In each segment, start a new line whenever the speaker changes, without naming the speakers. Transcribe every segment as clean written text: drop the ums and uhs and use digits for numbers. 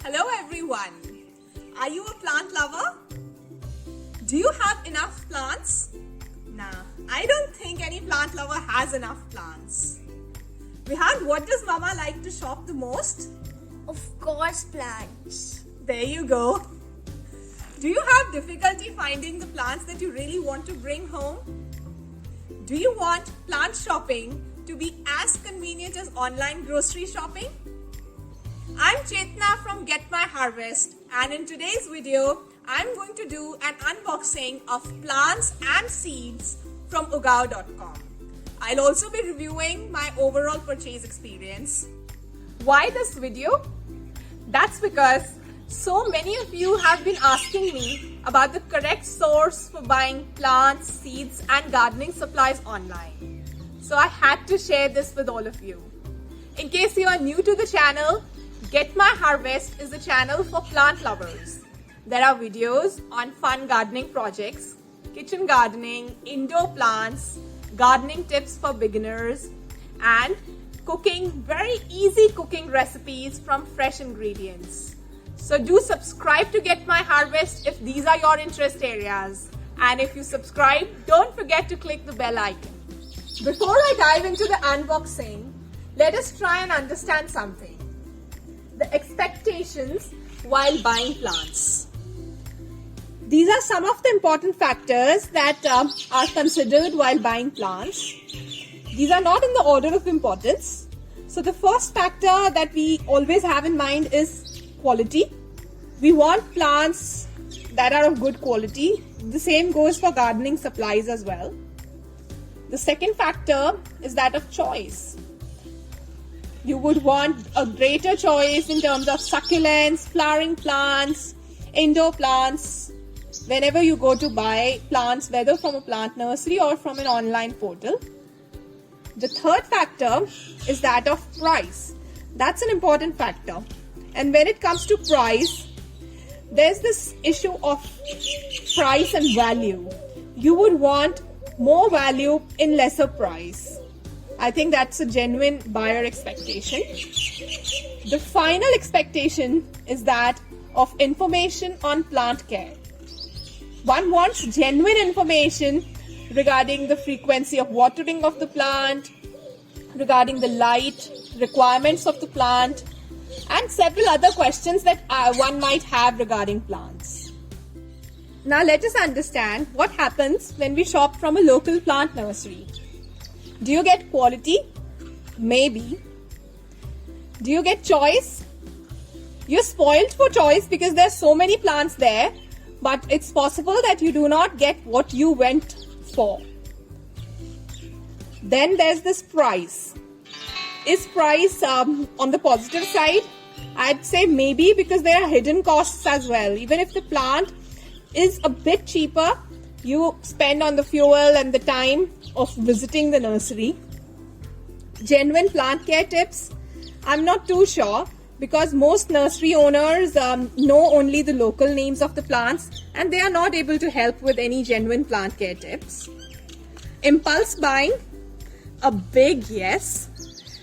Hello everyone. Are you a plant lover? Do you have enough plants? Nah, I don't think any plant lover has enough plants. Vihan, what does Mama like to shop the most?
Of course, plants.
There you go. Do you have difficulty finding the plants that you really want to bring home? Do you want plant shopping to be as convenient as online grocery shopping? I'm Chetna from Get My Harvest, and in today's video, I'm going to do an unboxing of plants and seeds from ugao.com. I'll also be reviewing my overall purchase experience. Why this video? That's because so many of you have been asking me about the correct source for buying plants, seeds and gardening supplies online. So I had to share this with all of you. In case you are new to the channel, Get My Harvest is a channel for plant lovers. There are videos on fun gardening projects, kitchen gardening, indoor plants, gardening tips for beginners, and cooking, very easy cooking recipes from fresh ingredients. So do subscribe to Get My Harvest if these are your interest areas. And if you subscribe, don't forget to click the bell icon. Before I dive into the unboxing, let us try and understand something. The expectations while buying plants. These are some of the important factors that are considered while buying plants. These are not in the order of importance. So the first factor that we always have in mind is quality. We want plants that are of good quality. The same goes for gardening supplies as well. The second factor is that of choice. You would want a greater choice in terms of succulents, flowering plants, indoor plants, whenever you go to buy plants, whether from a plant nursery or from an online portal. The third factor is that of price. That's an important factor. And when it comes to price, there's this issue of price and value. You would want more value in lesser price. I think that's a genuine buyer expectation. The final expectation is that of information on plant care. One wants genuine information regarding the frequency of watering of the plant, regarding the light requirements of the plant, and several other questions that one might have regarding plants. Now let us understand what happens when we shop from a local plant nursery. Do you get quality? Maybe. Do you get choice? You're spoiled for choice because there's so many plants there, but it's possible that you do not get what you went for. Then there's this price. Is price on the positive side? I'd say maybe, because there are hidden costs as well. Even if the plant is a bit cheaper, you spend on the fuel and the time of visiting the nursery. Genuine plant care tips? I'm not too sure, because most nursery owners know only the local names of the plants and they are not able to help with any genuine plant care tips. Impulse buying? A big yes.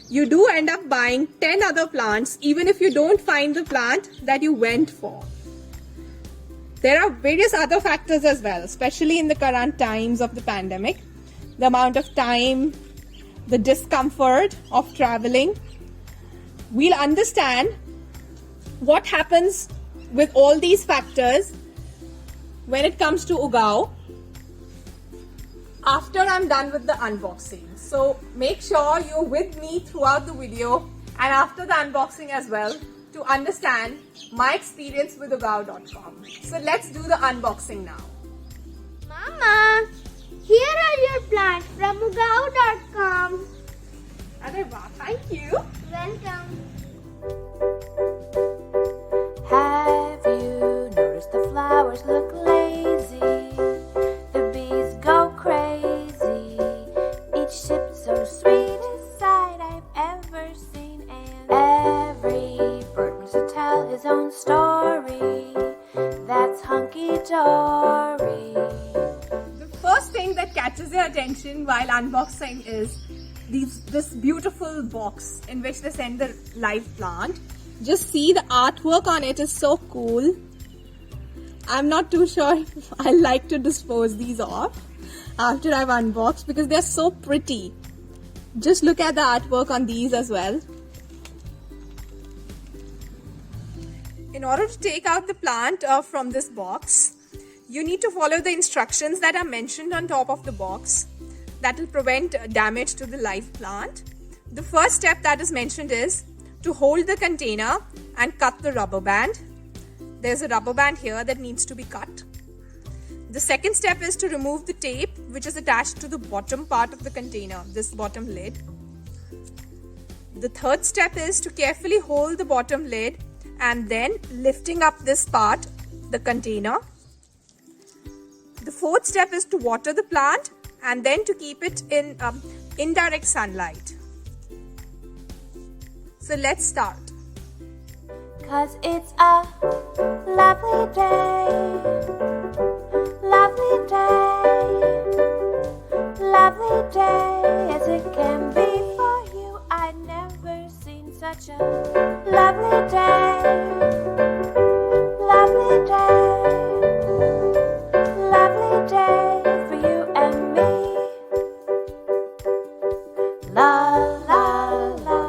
You do end up buying 10 other plants even if you don't find the plant that you went for. There are various other factors as well, especially in the current times of the pandemic. The amount of time, the discomfort of traveling. We'll understand what happens with all these factors when it comes to Ugao after I'm done with the unboxing. So make sure you're with me throughout the video and after the unboxing as well to understand my experience with ugao.com. So let's do the unboxing now.
Mama, here are your plants from ugao.com.
Arey, thank you.
Welcome.
Have you noticed the flowers look lazy? The bees go crazy. Each sip so sweet, sight I've ever seen. And every bird wants to tell his own story. That's hunky-dory.
The first thing that catches your attention while unboxing is this beautiful box in which they send the live plant. Just see the artwork on it is so cool. I'm not too sure if I like to dispose these off after I've unboxed because they're so pretty. Just look at the artwork on these as well. In order to take out the plant from this box, you need to follow the instructions that are mentioned on top of the box. That will prevent damage to the live plant. The first step that is mentioned is to hold the container and cut the rubber band. There's a rubber band here that needs to be cut. The second step is to remove the tape which is attached to the bottom part of the container, this bottom lid. The third step is to carefully hold the bottom lid and then lifting up this part, the container. The fourth step is to water the plant and then to keep it in indirect sunlight. So let's start.
'Cause it's a lovely day, lovely day as it can be for you. I've never seen such a lovely day, lovely day for you and me. La la la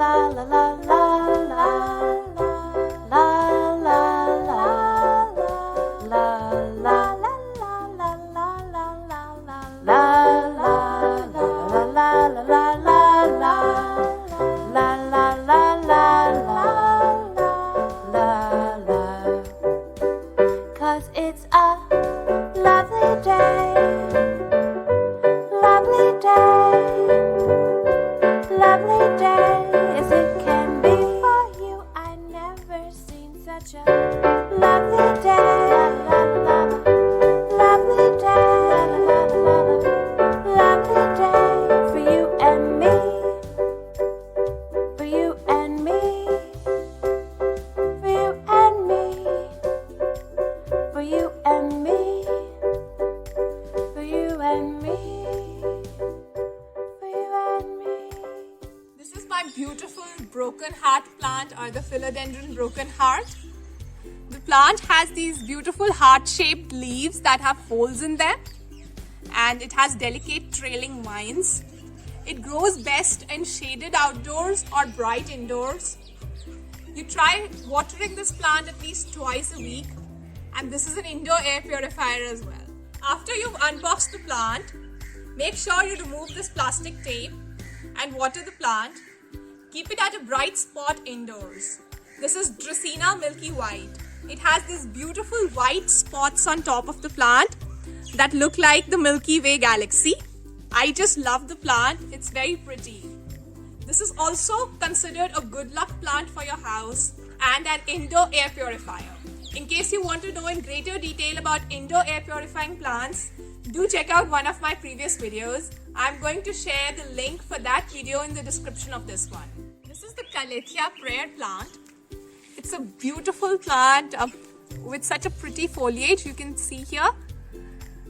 la la la la la. La la la la la la la la la la la la la. 'Cause it's a lovely day, lovely day as it can be for you. I never seen such a lovely day, lovely day for you and me, for you and me, for you and me, for you and me, for you and me, for you and me.
This is my beautiful broken heart plant or the philodendron broken heart. The plant has these beautiful heart-shaped leaves that have holes in them and it has delicate trailing vines. It grows best in shaded outdoors or bright indoors. You try watering this plant at least twice a week, and this is an indoor air purifier as well. After you've unboxed the plant, make sure you remove this plastic tape and water the plant. Keep it at a bright spot indoors. This is Dracaena Milky White. It has these beautiful white spots on top of the plant that look like the Milky Way galaxy. I just love the plant. It's very pretty. This is also considered a good luck plant for your house and an indoor air purifier. In case you want to know in greater detail about indoor air purifying plants, do check out one of my previous videos. I'm going to share the link for that video in the description of this one. This is the Calathea prayer plant. It's a beautiful plant with such a pretty foliage you can see here.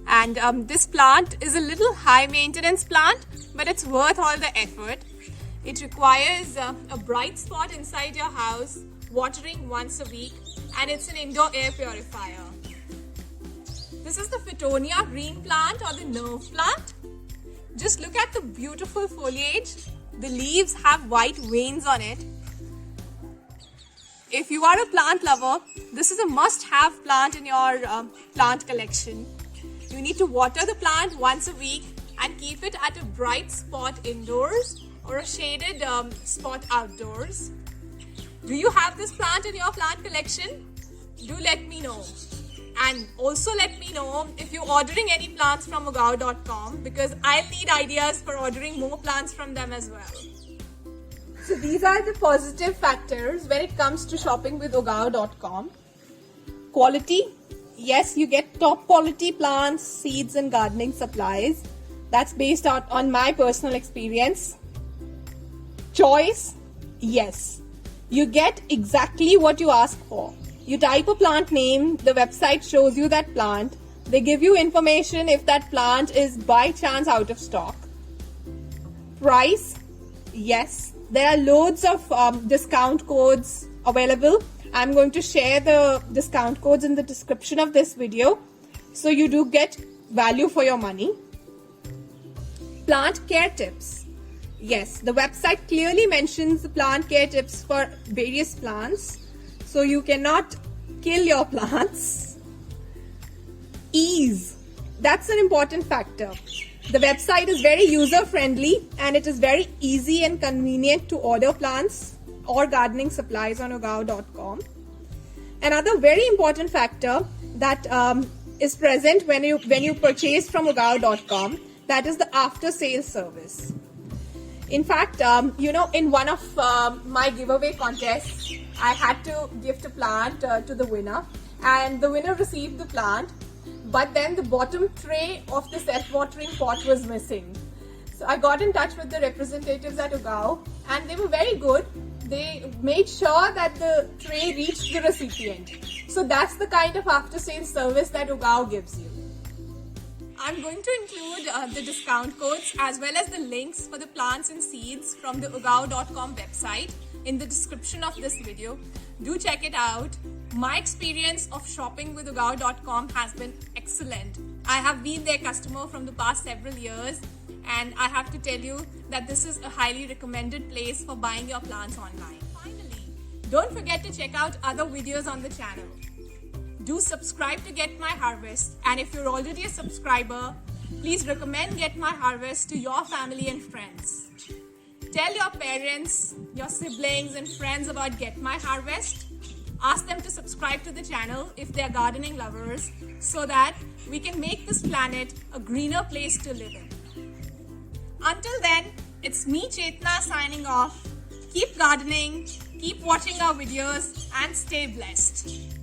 And this plant is a little high maintenance plant, but it's worth all the effort. It requires a bright spot inside your house, watering once a week, and it's an indoor air purifier. This is the Fittonia green plant or the nerve plant. Just look at the beautiful foliage. The leaves have white veins on it. If you are a plant lover, this is a must-have plant in your plant collection. You need to water the plant once a week and keep it at a bright spot indoors or a shaded spot outdoors. Do you have this plant in your plant collection? Do let me know. And also let me know if you're ordering any plants from Ugao.com, because I'll need ideas for ordering more plants from them as well. So these are the positive factors when it comes to shopping with Ugao.com. Quality. Yes, you get top quality plants, seeds and gardening supplies. That's based on my personal experience. Choice. Yes. You get exactly what you ask for. You type a plant name, the website shows you that plant. They give you information if that plant is by chance out of stock. Price. Yes. There are loads of discount codes available. I'm going to share the discount codes in the description of this video, so you do get value for your money. Plant care tips. Yes, the website clearly mentions the plant care tips for various plants, so you cannot kill your plants. Ease. That's an important factor. The website is very user friendly and it is very easy and convenient to order plants or gardening supplies on ugao.com. Another very important factor that is present when you purchase from ugao.com, that is the after sales service. In fact, in one of my giveaway contests, I had to gift a plant to the winner, and the winner received the plant, but then the bottom tray of the self-watering pot was missing. So I got in touch with the representatives at Ugao, and they were very good. They made sure that the tray reached the recipient. So that's the kind of after-sales service that Ugao gives you. I'm going to include the discount codes as well as the links for the plants and seeds from the ugao.com website in the description of this video. Do check it out. My experience of shopping with ugao.com has been excellent. I have been their customer from the past several years, and I have to tell you that this is a highly recommended place for buying your plants online. Finally, don't forget to check out other videos on the channel. Do subscribe to Get My Harvest, and if you're already a subscriber, please recommend Get My Harvest to your family and friends. Tell your parents, your siblings and friends about Get My Harvest. Ask them to subscribe to the channel if they're gardening lovers, so that we can make this planet a greener place to live in. Until then, it's me Chetna signing off. Keep gardening, keep watching our videos, and stay blessed.